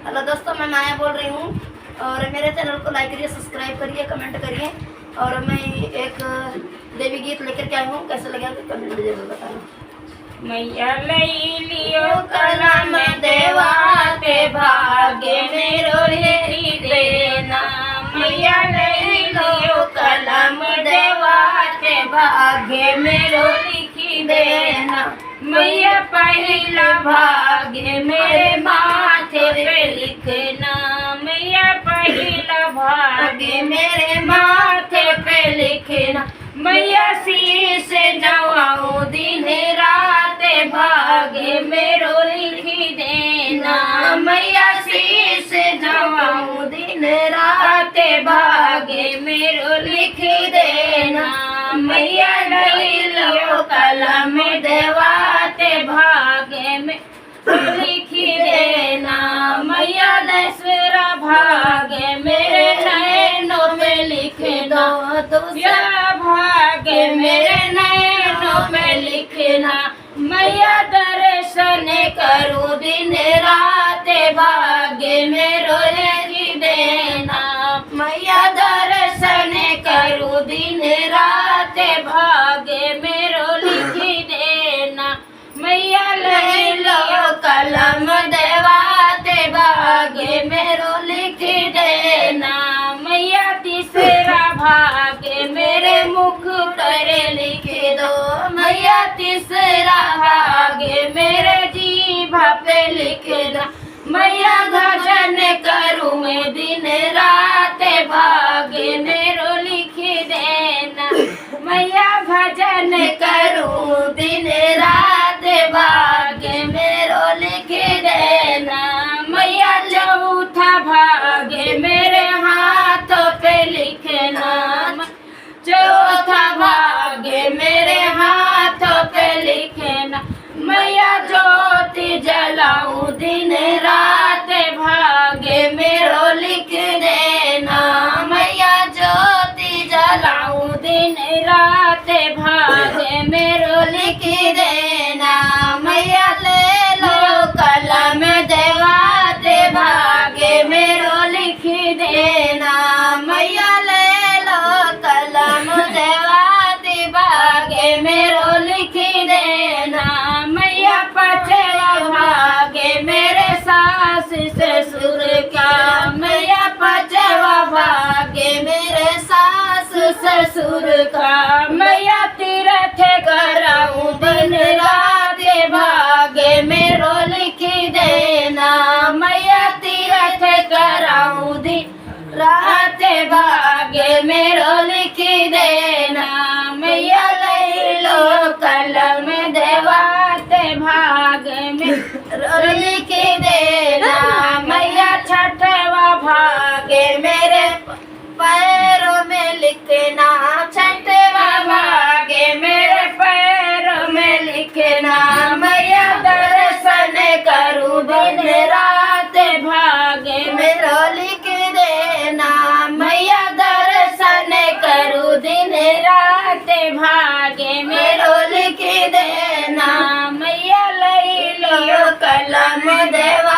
Hello दोस्तों, मैं माया बोल रही हूँ और मेरे चैनल को लाइक करिए, सब्सक्राइब करिए, कमेंट करिए। और मैं एक देवी गीत लेकर के आई हूँ, कैसे लगा तो कमेंट में जरूर बताना। मैया लई लियो कलम देवा ते भाग्य मेरो लिखी देना। मैया लई लियो कलम देवा ते भाग्य मेरो लिखी देना। मैया पहला भाग्य मेरे माथे पे लिखना। मैया पहला भाग्य मेरे माथे पे लिखना। मैया शीश नवाऊं दिन रात भाग्य मेरो लिखी देना। मैया शीश नवाऊं दिन रात भाग्य मेरो लिखी देना। मैया लई लियो कलम देवा ते भाग्य में लिखी देना। मैया दसरा भाग्य मेरे नैनों में लिख दो। दूसरा भाग्य मेरे नैनों में लिखना। मैया दर्शन करूं दिन रात भाग्य मेरो लिख देना। मैया दर्शन करूं दिन रात भाग्य मेरो लिख देना। मैया ले लो कलम देवा ते भाग्य मेरो लिख देना। मैया तीसरा भाग्य मेरे मुख पर लिख दो। मैया तीसरा भाग्य मेरे जीभा पे लिख दो। मैया भजन करूं मैं दिन रात भाग्य मेरो लिख देना। मैया भजन करूं दिन रात भाग्य मेरो लिख देना। मैया चौथा भाग्य मेरे हाथों पे लिखना। चौथा भाग्य मेरे हाथों पे लिखना। मैया ज्योति जलाऊं दिन रात भाग्य मेरो लिख देना। मैया ज्योति जलाऊं दिन रात भाग्य मेरो लिख देना। मैया ले लो कलम देवा ते भाग्य मेरो लिख देना। मैया ले लो कलम देवा ते भाग्य मेरो लिख देना। मैया पचवा भाग्य मेरे सास ससुर का। मैया पचवा भाग्य मेरे सास ससुर का। मैया तीर्थ कराऊं दिन रात भाग्य मेरो लिख देना। मैया तीर्थ कराऊं दिन रात भाग्य मेरो लिख देना। मैया ले लो कलम देवा ते भाग्य मेरो लिख देना। मैया छठवा भाग्य मेरे पैरों में लिखना। छठवा भाग्य मेरे पैरों में लिखना। मैया दर्शन करूं दिन रात भाग्य मेरो लिख देना। मैया दर्शन करूं दिन रात भाग्य मेरो लिख देना। मैया लई लो कलम देवा